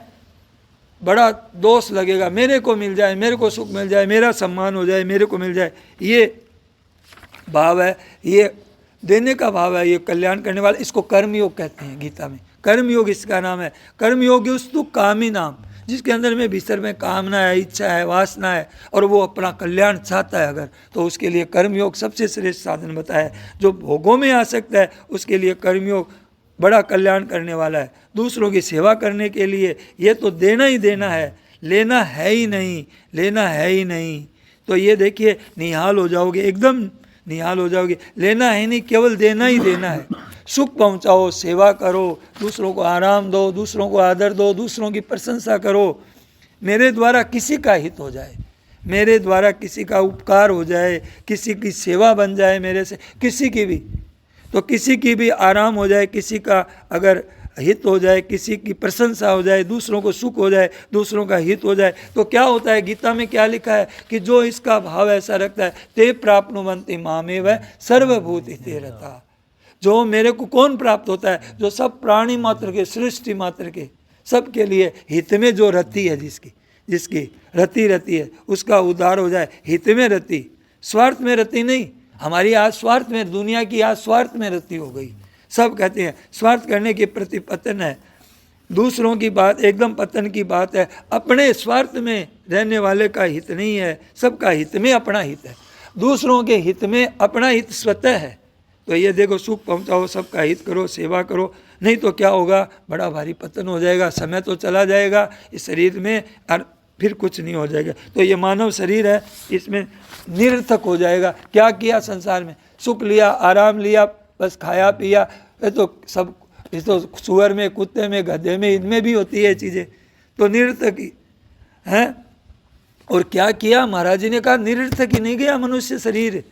बड़ा दोष लगेगा, मेरे को मिल जाए, मेरे को सुख मिल जाए, मेरा सम्मान हो जाए, मेरे को मिल जाए, ये भाव है, ये देने का भाव है, ये कल्याण करने वाला। इसको कर्मयोग कहते हैं गीता में, कर्मयोग इसका नाम है। कर्मयोग उस्तु कामी नाम, जिसके अंदर में भीतर में कामना है, इच्छा है, वासना है, और वो अपना कल्याण चाहता है अगर, तो उसके लिए कर्मयोग सबसे श्रेष्ठ साधन बताया है। जो भोगों में आ सकता है उसके लिए कर्मयोग बड़ा कल्याण करने वाला है। दूसरों की सेवा करने के लिए ये तो देना ही देना है, लेना है ही नहीं, लेना है ही नहीं। तो ये देखिए निहाल हो जाओगे, एकदम निहाल हो जाओगे। लेना है नहीं, केवल देना ही देना है। सुख पहुंचाओ, सेवा करो, दूसरों को आराम दो, दूसरों को आदर दो, दूसरों की प्रशंसा करो। मेरे द्वारा किसी का हित हो जाए, मेरे द्वारा किसी का उपकार हो जाए, किसी की सेवा बन जाए मेरे से, किसी की भी, तो किसी की भी आराम हो जाए, किसी का अगर हित हो जाए, किसी की प्रशंसा हो जाए, दूसरों को सुख हो जाए, दूसरों का हित हो जाए, तो क्या होता है? गीता में क्या लिखा है कि जो इसका भाव ऐसा रखता है, ते प्राप्नुवन्ति मामेव सर्वभूत हिते रता। जो मेरे को कौन प्राप्त होता है? जो सब प्राणी मात्र के, सृष्टि मात्र के, सबके लिए हित में जो रति है, जिसकी रति रहती है, उसका उद्धार हो जाए। हित में रति, स्वार्थ में रति नहीं। हमारी आज स्वार्थ में, दुनिया की आज स्वार्थ में रति हो गई। सब कहते हैं स्वार्थ करने के प्रति पतन है। दूसरों की बात एकदम पतन की बात है। अपने स्वार्थ में रहने वाले का हित नहीं है, सबका हित में अपना हित है। दूसरों के हित में अपना हित स्वतः है। तो ये देखो, सुख पहुंचाओ, सबका हित करो, सेवा करो, नहीं तो क्या होगा? बड़ा भारी पतन हो जाएगा। समय तो चला जाएगा इस शरीर में और फिर कुछ नहीं हो जाएगा। तो ये मानव शरीर है, इसमें निरर्थक हो जाएगा। क्या किया संसार में? सुख लिया, आराम लिया, बस खाया पिया। ये तो सब, ये तो सुअर में, कुत्ते में, गधे में, इनमें भी होती है चीज़ें, तो निरर्थक ही है। और क्या किया? महाराज जी ने कहा निरर्थक ही नहीं गया मनुष्य शरीर।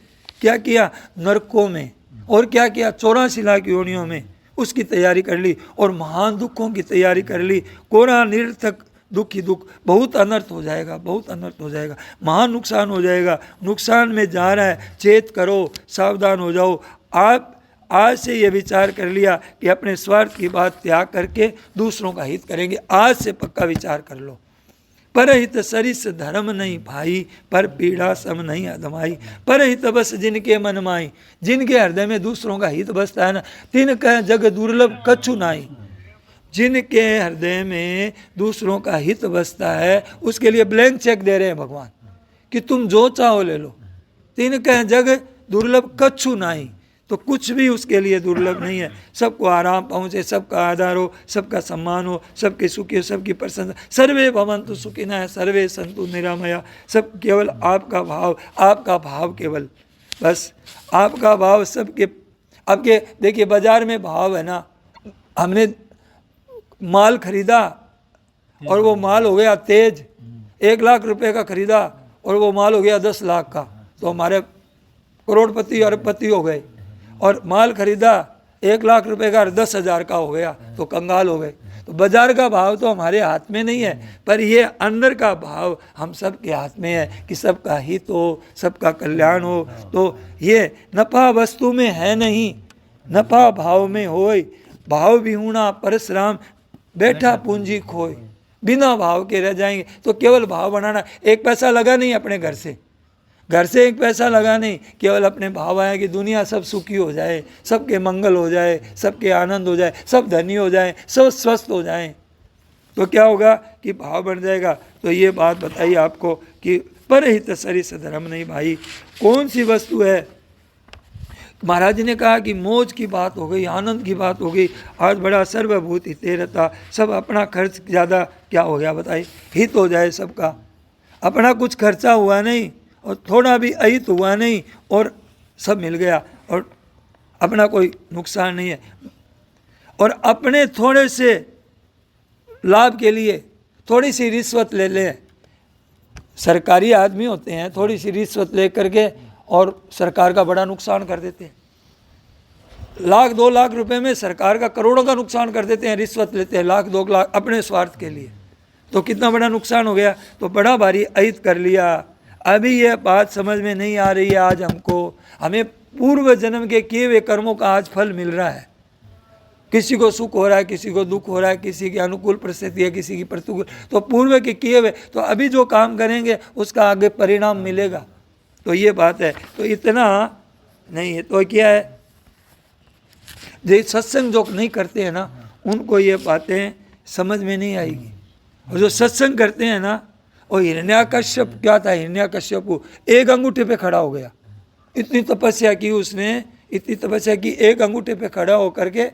क्या किया? नरकों में। और क्या किया? 84 लाख योनियों में उसकी तैयारी कर ली और महान दुखों की तैयारी कर ली। कोरा निरर्थक दुख ही दुख, बहुत अनर्थ हो जाएगा, बहुत अनर्थ हो जाएगा, महान नुकसान हो जाएगा। नुकसान में जा रहा है, चेत करो, सावधान हो जाओ। आप आज से ये विचार कर लिया कि अपने स्वार्थ की बात त्याग करके दूसरों का हित करेंगे, आज से पक्का विचार कर लो। परहित सरिस धर्म नहीं भाई, पर पीड़ा सम नहीं अधमाई। परहित बस जिनके मन माई, जिनके हृदय में दूसरों का हित बसता है ना, तिनका जग दुर्लभ कछु नाई। जिनके हृदय में दूसरों का हित बसता है, उसके लिए ब्लैंक चेक दे रहे हैं भगवान कि तुम जो चाहो ले लो। तिनका जग दुर्लभ कछु नाई, तो कुछ भी उसके लिए दुर्लभ नहीं है। सबको आराम पहुँचे, सबका आदर हो, सबका सम्मान हो, सबके सुखी हो, सबकी प्रशंसा। सर्वे भवन्तु सुखिनः सर्वे सन्तु निरामया। सब केवल आपका भाव, आपका भाव केवल, बस आपका भाव सबके। आपके देखिए बाजार में भाव है ना, हमने माल खरीदा और वो माल हो गया तेज, 1 लाख रुपए का खरीदा और वो माल हो गया 10 लाख का, तो हमारे करोड़पति अरबपति हो गए। और माल खरीदा 1 लाख रुपए का और 10,000 का हो गया, तो कंगाल हो गए। तो बाजार का भाव तो हमारे हाथ में नहीं है, पर ये अंदर का भाव हम सब के हाथ में है कि सबका हित हो, सबका कल्याण हो। तो ये नफा वस्तु में है नहीं, नफा भाव में होय। भाव विहूणा परशुराम, बैठा पूंजी खोए। बिना भाव के रह जाएंगे। तो केवल भाव बनाना, 1 पैसा लगा नहीं अपने घर से 1 पैसा लगा नहीं, केवल अपने भाव आए कि दुनिया सब सुखी हो जाए, सबके मंगल हो जाए, सबके आनंद हो जाए, सब धनी हो जाए, सब स्वस्थ हो जाए, तो क्या होगा कि भाव बन जाएगा। तो ये बात बताइए आपको कि परहित सरिस धर्म नहीं भाई। कौन सी वस्तु है? महाराज जी ने कहा कि मौज की बात हो गई, आनंद की बात हो गई। आज बड़ा सर्वभूत हिते रहता, सब अपना खर्च ज़्यादा क्या हो गया बताइए, हित हो जाए सबका। अपना कुछ खर्चा हुआ नहीं और थोड़ा भी अहित हुआ नहीं और सब मिल गया, और अपना कोई नुकसान नहीं है। और अपने थोड़े से लाभ के लिए थोड़ी सी रिश्वत ले ले, सरकारी आदमी होते हैं, थोड़ी सी रिश्वत ले करके और सरकार का बड़ा नुकसान कर देते हैं। 1-2 लाख रुपए में सरकार का करोड़ों का नुकसान कर देते हैं, रिश्वत लेते हैं 1-2 लाख अपने स्वार्थ के लिए। तो कितना बड़ा नुकसान हो गया। तो बड़ा भारी अहित कर लिया। अभी ये बात समझ में नहीं आ रही है आज हमको। हमें पूर्व जन्म के किए हुए कर्मों का आज फल मिल रहा है। किसी को सुख हो रहा है, किसी को दुख हो रहा है, किसी की अनुकूल परिस्थिति है, किसी की प्रतिकूल। तो पूर्व के किए हुए, तो अभी जो काम करेंगे उसका आगे परिणाम मिलेगा। तो ये बात है। तो इतना नहीं है तो क्या है, जो सत्संग जो नहीं करते हैं ना, उनको ये बातें समझ में नहीं आएगी। और जो सत्संग करते हैं ना, और हिरण्याकश्यप क्या था, हिरण्याकश्यप 1 अंगूठे पे खड़ा हो गया। इतनी तपस्या की उसने, इतनी तपस्या की, 1 अंगूठे पे खड़ा होकर के,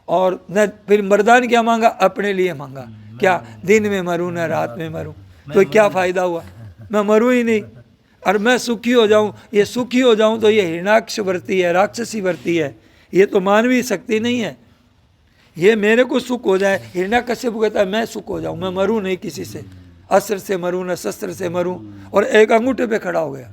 और न फिर वरदान क्या मांगा, अपने लिए मांगा। क्या, दिन में मरूं न रात में मरूं। तो क्या फायदा हुआ, मैं मरूं ही नहीं। और मैं सुखी हो जाऊं, ये सुखी हो जाऊं तो ये हिरणाक्ष वृत्ति है, राक्षसी वृत्ति है, ये तो मानवीय शक्ति नहीं है। ये मेरे को सुख हो जाए, हिरण्यकश्यप कहता है मैं सुख हो जाऊं, मैं मरूं नहीं किसी से, अस्त्र से मरूं न शस्त्र से मरूं, और एक अंगूठे पे खड़ा हो गया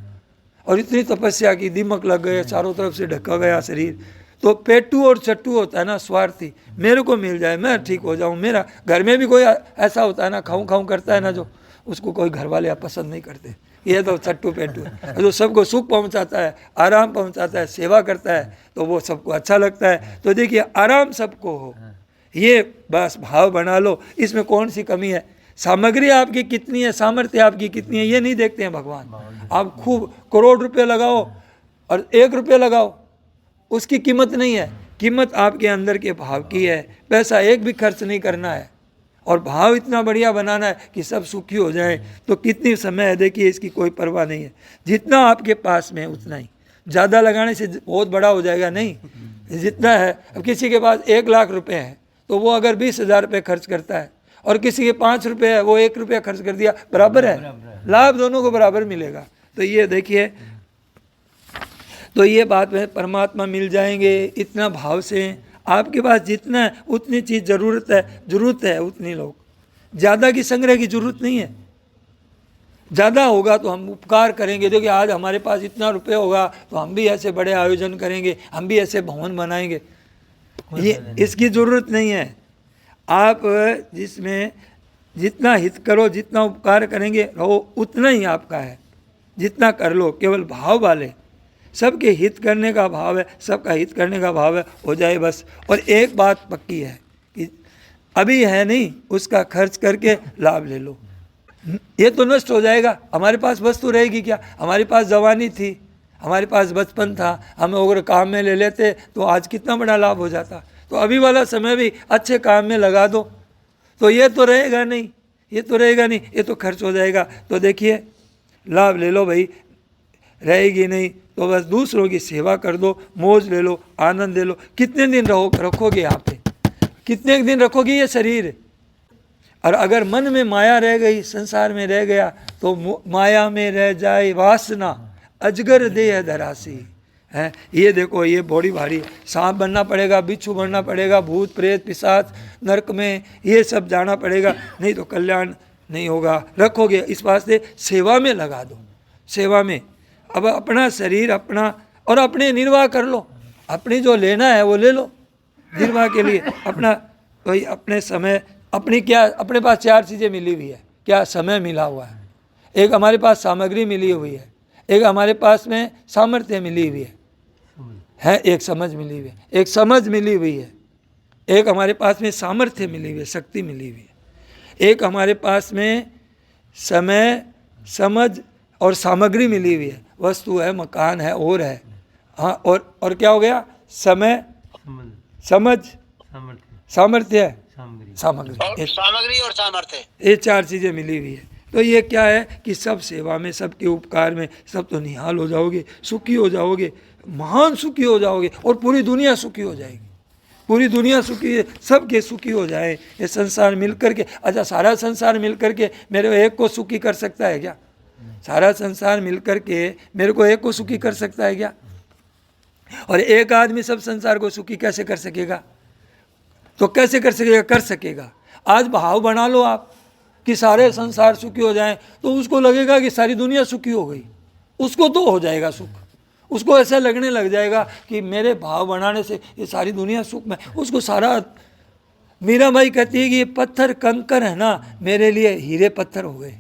और इतनी तपस्या की, दीमक लग गए, चारों तरफ से ढका गया शरीर। तो पेटू और चट्टू होता है ना, स्वार्थी, मेरे को मिल जाए, मैं ठीक हो जाऊं। मेरा घर में भी कोई ऐसा होता है ना, खाऊं खाऊं करता है ना, जो उसको कोई घर वाले पसंद नहीं करते, ये तो चट्टू पेटू है। जो सबको सुख पहुंचाता है, आराम पहुंचाता है, सेवा करता है, तो वो सबको अच्छा लगता है। तो देखिए आराम सबको हो, ये बस भाव बना लो। इसमें कौन सी कमी है? सामग्री आपकी कितनी है, सामर्थ्य आपकी कितनी है, ये नहीं देखते हैं भगवान। आप खूब करोड़ रुपए लगाओ और 1 रुपये लगाओ, उसकी कीमत नहीं है, कीमत आपके अंदर के भाव की है। पैसा एक भी खर्च नहीं करना है और भाव इतना बढ़िया बनाना है कि सब सुखी हो जाएं। तो कितनी समय है, देखिए इसकी कोई परवाह नहीं है। जितना आपके पास में है उतना ही, ज़्यादा लगाने से बहुत बड़ा हो जाएगा नहीं, जितना है। अब किसी के पास 1 लाख रुपए है तो वो अगर 20,000 रुपये खर्च करता है और किसी के 5 रुपये है, वो 1 रुपया खर्च कर दिया, बराबर है, लाभ दोनों को बराबर मिलेगा। तो ये देखिए, तो ये बात में परमात्मा मिल जाएंगे इतना भाव से। आपके पास जितना है उतनी चीज़ जरूरत है उतनी लोग, ज़्यादा की संग्रह की जरूरत नहीं है। ज़्यादा होगा तो हम उपकार करेंगे, देखिए आज हमारे पास इतना रुपये होगा तो हम भी ऐसे बड़े आयोजन करेंगे, हम भी ऐसे भवन बनाएंगे, ये इसकी ज़रूरत नहीं है। आप जिसमें जितना हित करो, जितना उपकार करेंगे रहो, उतना ही आपका है, जितना कर लो। केवल भाव वाले, सबके हित करने का भाव है, सबका हित करने का भाव है, हो जाए बस। और एक बात पक्की है कि अभी है नहीं, उसका खर्च करके लाभ ले लो। ये तो नष्ट हो जाएगा, हमारे पास वस्तु रहेगी क्या? हमारे पास जवानी थी, हमारे पास बचपन था, हम अगर काम में ले लेते तो आज कितना बड़ा लाभ हो जाता। तो अभी वाला समय भी अच्छे काम में लगा दो, तो ये तो रहेगा नहीं, ये तो रहेगा नहीं, ये तो खर्च हो जाएगा। तो देखिए लाभ ले लो भाई, रहेगी नहीं तो बस दूसरों की सेवा कर दो, मौज ले लो, आनंद ले लो। कितने दिन रखोगे यहाँ पे, कितने दिन रखोगे ये शरीर? और अगर मन में माया रह गई, संसार में रह गया, तो माया में रह जाए वासना, अजगर देह धरासी है। ये देखो, ये बड़ी भारी, सांप बनना पड़ेगा, बिच्छू बनना पड़ेगा, भूत प्रेत पिशाच नरक में ये सब जाना पड़ेगा, नहीं तो कल्याण नहीं होगा। रखोगे इस वास्ते सेवा में लगा दो, सेवा में। अब अपना शरीर अपना और अपने निर्वाह कर लो, अपनी जो लेना है वो ले लो निर्वाह के लिए अपना। वही अपने समय, अपनी क्या, अपने पास 4 चीज़ें मिली हुई है। क्या? समय मिला हुआ है, एक हमारे पास सामग्री मिली हुई है, एक हमारे पास में सामर्थ्य मिली हुई है, एक समझ मिली हुई है, एक समझ मिली हुई है, एक हमारे पास में सामर्थ्य मिली हुई है, शक्ति मिली हुई है, एक हमारे पास में समय, समझ और सामग्री मिली हुई है, वस्तु है, मकान है और है। हाँ, और क्या हो गया? समय, समझ, सामर्थ्य, सामग्री और सामर्थ्य, ये 4 चीज़ें मिली हुई है। तो ये क्या है कि सब सेवा में, सबके उपकार में, सब तो निहाल हो जाओगे, सुखी हो जाओगे, महान सुखी हो जाओगे, और पूरी दुनिया सुखी हो जाएगी, पूरी दुनिया सुखी, सबके सुखी हो जाए ये संसार मिल करके। अच्छा, सारा संसार मिल करके मेरे एक को सुखी कर सकता है क्या? सारा संसार मिल करके मेरे को एक को सुखी कर सकता है क्या? और एक आदमी सब संसार को सुखी कैसे कर सकेगा? तो कैसे कर सकेगा? कर सकेगा। आज भाव बना लो आप कि सारे संसार सुखी हो जाएं, तो उसको लगेगा कि सारी दुनिया सुखी हो गई, उसको तो हो जाएगा सुख, उसको ऐसा लगने लग जाएगा कि मेरे भाव बनाने से ये सारी दुनिया सुख में, उसको सारा। मीराबाई कहती है कि ये पत्थर कंकर है ना, मेरे लिए हीरे पत्थर हो गए।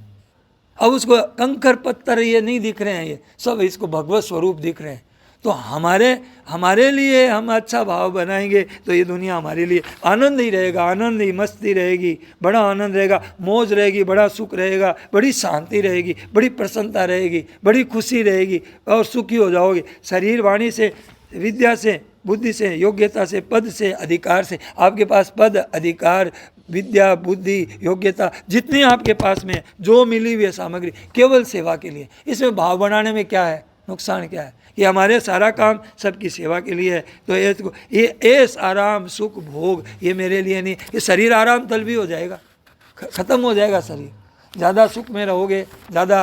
अब उसको कंकर पत्थर ये नहीं दिख रहे हैं, ये सब इसको भगवत स्वरूप दिख रहे हैं। तो हमारे लिए हम अच्छा भाव बनाएंगे तो ये दुनिया हमारे लिए आनंद ही रहेगा, आनंद ही, मस्ती रहेगी, बड़ा आनंद रहेगा, मौज रहेगी, बड़ा सुख रहेगा, बड़ी शांति रहेगी, बड़ी प्रसन्नता रहेगी, बड़ी खुशी रहेगी, और सुखी हो जाओगे। शरीर, वाणी से, विद्या से, बुद्धि से, योग्यता से, पद से, अधिकार से। आपके पास पद, अधिकार, विद्या, बुद्धि, योग्यता जितनी आपके पास में जो मिली हुई है सामग्री, केवल सेवा के लिए। इसमें भाव बनाने में क्या है, नुकसान क्या है? कि हमारे सारा काम सबकी सेवा के लिए है। तो ये ऐस, आराम, सुख, भोग ये मेरे लिए नहीं। ये शरीर आराम तल भी हो जाएगा, ख़त्म हो जाएगा शरीर। ज़्यादा सुख में रहोगे, ज़्यादा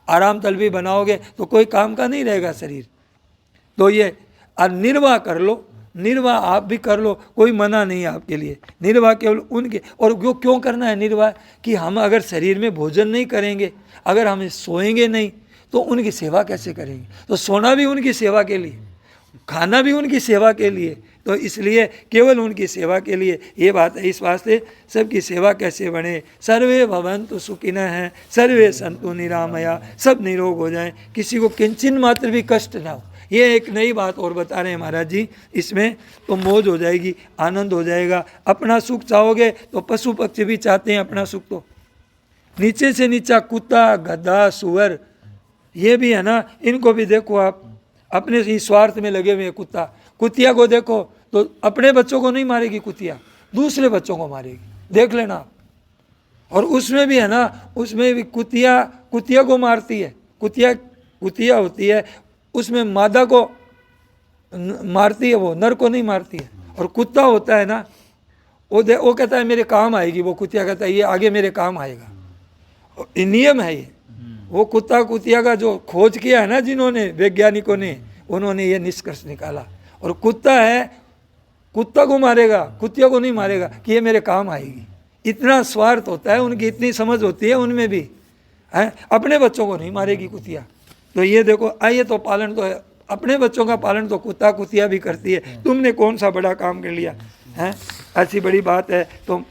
आराम तलबी बनाओगे तो कोई काम का नहीं रहेगा शरीर। तो ये निर्वाह कर लो, निर्वाह आप भी कर लो, कोई मना नहीं है आपके लिए। निर्वाह केवल उनके, और वो क्यों करना है निर्वाह, कि हम अगर शरीर में भोजन नहीं करेंगे, अगर हम सोएंगे नहीं तो उनकी सेवा कैसे करेंगे। तो सोना भी उनकी सेवा के लिए, खाना भी उनकी सेवा के लिए, तो इसलिए केवल उनकी सेवा के लिए ये बात है। इस वास्ते सबकी सेवा कैसे बने, सर्वे भवन्तु सुखिनः है, सर्वे सन्तु निरामया, सब निरोग हो जाएं, किसी को किंचन मात्र भी कष्ट ना हो। ये एक नई बात और बता रहे हैं महाराज जी, इसमें तो मौज हो जाएगी, आनंद हो जाएगा। अपना सुख चाहोगे तो पशु पक्षी भी चाहते हैं अपना सुख, तो नीचे से नीचा कुत्ता गधा सुअर ये भी है ना, इनको भी देखो आप, अपने ही स्वार्थ में लगे हुए हैं। कुतिया को देखो तो अपने बच्चों को नहीं मारेगी कुतिया, दूसरे बच्चों को मारेगी, देख लेना आप। और उसमें भी है ना, उसमें भी कुतिया को मारती है, कुतिया होती है, उसमें मादा को मारती है, वो नर को नहीं मारती है। और कुत्ता होता है ना, वो कहता है मेरे काम आएगी, वो कुतिया कहता है ये आगे मेरे काम आएगा। नियम है ये, वो कुतिया का जो खोज किया है ना जिन्होंने, वैज्ञानिकों ने, उन्होंने ये निष्कर्ष निकाला। और कुत्ता है, कुत्ता को मारेगा, कुतिया को नहीं मारेगा कि ये मेरे काम आएगी। इतना स्वार्थ होता है उनकी, इतनी समझ होती है उनमें भी, है। अपने बच्चों को नहीं मारेगी कुतिया। तो ये देखो, आइए तो पालन तो है, अपने बच्चों का पालन तो कुतिया भी करती है। तुमने कौन सा बड़ा काम कर लिया है, ऐसी बड़ी बात है। तो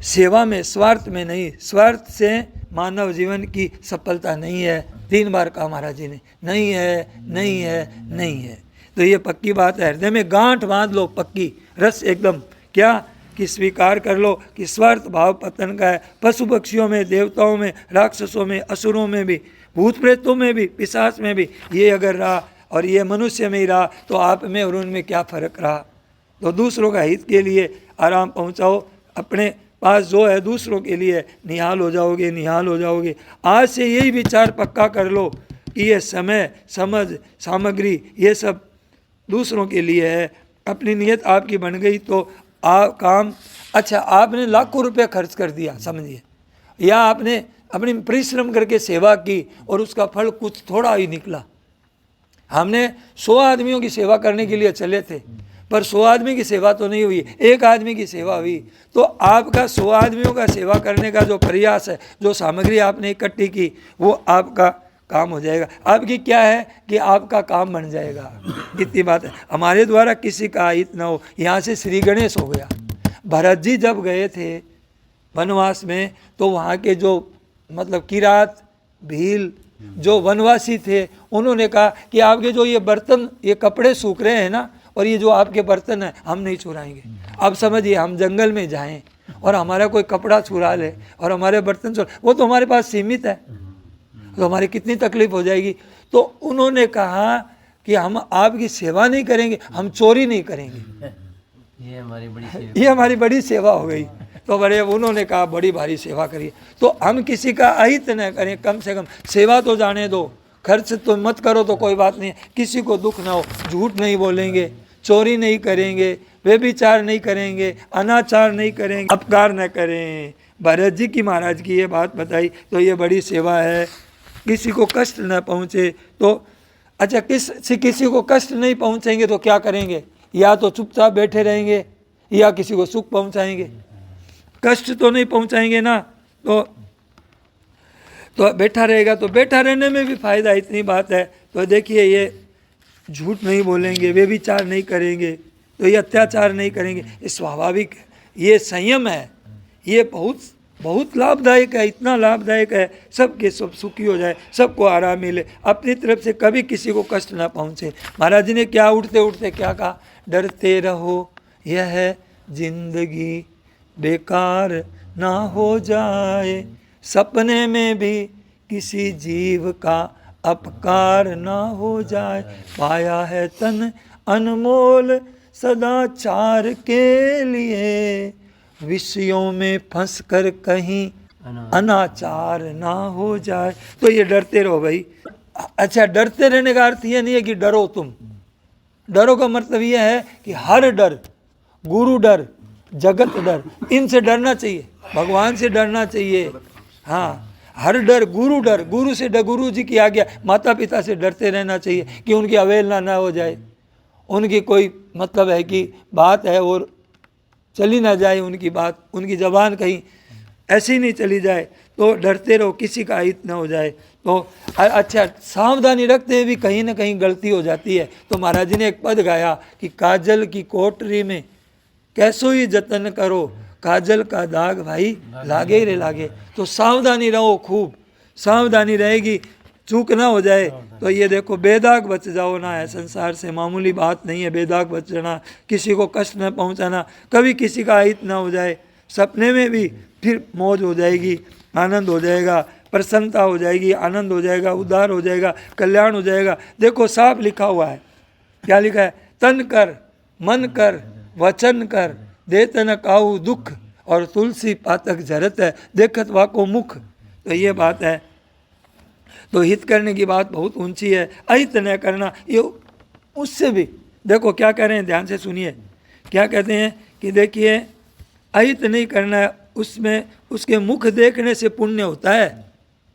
सेवा में, स्वार्थ में नहीं, स्वार्थ से मानव जीवन की सफलता नहीं है। 3 बार कहा महाराज जी ने, नहीं है, नहीं है, नहीं है। तो ये पक्की बात है, हृदय में गांठ बांध लो, पक्की रस एकदम, क्या कि स्वीकार कर लो कि स्वार्थ भाव पतन का है। पशु पक्षियों में, देवताओं में, राक्षसों में, असुरों में भी, भूत प्रेतों में भी, पिशाच में भी ये अगर रहा और ये मनुष्य में ही रहा तो आप में और उनमें क्या फ़र्क रहा। तो दूसरों का हित के लिए आराम पहुंचाओ, अपने पास जो है दूसरों के लिए निहाल हो जाओगे, निहाल हो जाओगे। आज से यही विचार पक्का कर लो कि ये समय, समझ, सामग्री ये सब दूसरों के लिए है। अपनी नीयत आपकी बन गई तो काम, अच्छा आपने लाखों रुपए खर्च कर दिया समझिए, या आपने अपनी परिश्रम करके सेवा की और उसका फल कुछ थोड़ा ही निकला। हमने 100 आदमियों की सेवा करने के लिए चले थे, पर 100 आदमी की सेवा तो नहीं हुई, एक आदमी की सेवा हुई। तो आपका 100 आदमियों का सेवा करने का जो प्रयास है, जो सामग्री आपने इकट्ठी की, वो आपका काम हो जाएगा। आपकी क्या है कि आपका काम बन जाएगा, इतनी बात है। हमारे द्वारा किसी का हित ना हो। यहाँ से श्री गणेश हो गया। भरत जी जब गए थे वनवास में, तो वहाँ के जो मतलब किरात भील जो वनवासी थे, उन्होंने कहा कि आपके जो ये बर्तन, ये कपड़े सूख रहे हैं ना, और ये जो आपके बर्तन हैं हम नहीं चुराएंगे। अब समझिए, हम जंगल में जाएं और हमारा कोई कपड़ा चुरा ले और हमारे बर्तन चुरा, वो तो हमारे पास सीमित है, तो हमारी कितनी तकलीफ हो जाएगी। तो उन्होंने कहा कि हम आपकी सेवा नहीं करेंगे, हम चोरी नहीं करेंगे। ये हमारी बड़ी सेवा हो गई। तो बड़े उन्होंने कहा बड़ी भारी सेवा करिए। तो हम किसी का अहित न करें, कम से कम सेवा तो जाने दो, खर्च तो मत करो तो कोई बात नहीं, किसी को दुख ना हो। झूठ नहीं बोलेंगे, चोरी नहीं करेंगे, व्यभिचार नहीं करेंगे, अनाचार नहीं करेंगे, अपकार न करें। भरत जी की महाराज की ये बात बताई, तो ये बड़ी सेवा है। किसी को कष्ट न पहुँचे तो अच्छा, किसी को कष्ट नहीं पहुँचेंगे तो क्या करेंगे, या तो चुपचाप बैठे रहेंगे या किसी को सुख पहुँचाएंगे। कष्ट तो नहीं पहुँचाएंगे ना, तो बैठा रहेगा, तो बैठा रहने में भी फायदा, इतनी बात है। तो देखिए, ये झूठ नहीं बोलेंगे, व्यभिचार नहीं करेंगे, तो ये अत्याचार नहीं करेंगे, ये स्वाभाविक है। ये संयम है, ये बहुत बहुत लाभदायक है, इतना लाभदायक है, सबके सब सुखी हो जाए, सबको आराम मिले, अपनी तरफ से कभी किसी को कष्ट ना पहुँचे। महाराज जी ने क्या उठते उठते क्या कहा, डरते रहो यह जिंदगी बेकार ना हो जाए, सपने में भी किसी जीव का अपकार ना हो जाए, पाया है तन अनमोल सदाचार के लिए, विषयों में फंसकर कहीं अनाचार ना हो जाए। तो ये डरते रहो भाई। अच्छा, डरते रहने का अर्थ ये नहीं है कि डरो तुम, डरो का मतलब ये है कि हर डर, गुरु डर, जगत डर, इनसे डरना चाहिए, भगवान से डरना चाहिए। हाँ, हर डर, गुरु से डर, गुरु जी की आज्ञा, माता पिता से डरते रहना चाहिए कि उनकी अवहेलना ना हो जाए, उनकी कोई मतलब है कि बात है और चली ना जाए, उनकी बात, उनकी जबान कहीं ऐसी नहीं चली जाए, तो डरते रहो किसी का हित ना हो जाए। तो अच्छा, सावधानी रखते हुए भी कहीं ना कहीं गलती हो जाती है। तो महाराज जी ने एक पद गाया कि काजल की कोटरी में कैसो ही जतन करो, काजल का दाग भाई लागे ही रे लागे। तो सावधानी रहो, खूब सावधानी रहेगी, चूक ना हो जाए। तो ये देखो, बेदाग बच जाओ ना है संसार से, मामूली बात नहीं है बेदाग बचना, किसी को कष्ट न पहुंचाना, कभी किसी का हित ना हो जाए, सपने में भी फिर मौज हो जाएगी, आनंद हो जाएगा, प्रसन्नता हो जाएगी, आनंद हो जाएगा, उद्धार हो जाएगा, कल्याण हो जाएगा। देखो साफ लिखा हुआ है, क्या लिखा है? तन कर, मन कर, वचन कर, देत न काहू दुख, और तुलसी पातक झरत है, देखत वाको मुख। तो ये बात है। तो हित करने की बात बहुत ऊंची है, अहित न करना, ये उससे भी देखो क्या कह रहे हैं, ध्यान से सुनिए क्या कहते हैं कि देखिए, अहित नहीं करना है, उसमें उसके मुख देखने से पुण्य होता है,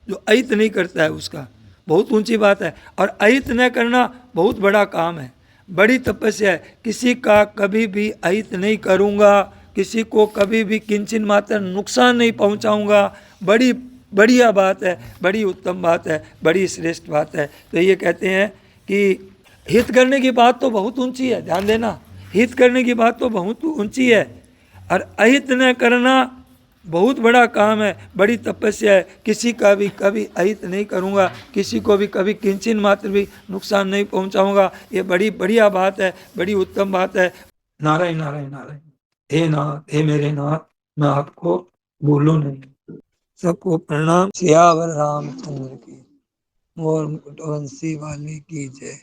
जो अहित नहीं करता है उसका, बहुत ऊंची बात है। और अहित न करना बहुत बड़ा काम है, बड़ी तपस्या है। किसी का कभी भी अहित नहीं करूँगा, किसी को कभी भी किंचिन मात्र नुकसान नहीं पहुँचाऊँगा, बड़ी बढ़िया बात है, बड़ी उत्तम बात है, बड़ी श्रेष्ठ बात है। तो ये कहते हैं कि हित करने की बात तो बहुत ऊंची है, ध्यान देना, हित करने की बात तो बहुत ऊंची है, और अहित न करना बहुत बड़ा काम है, बड़ी तपस्या है। किसी का भी कभी अहित नहीं करूँगा, किसी को भी कभी किंचिन मात्र भी नुकसान नहीं पहुँचाऊँगा, ये बड़ी बढ़िया बात है, बड़ी उत्तम बात है। नारायण नारायण नारायण। हे नाथ, हे मेरे नाथ, मैं आपको भूलूं नहीं। सबको प्रणाम। सियावर रामचंद्र की, मोर मुकुट वंशी वाली की जय।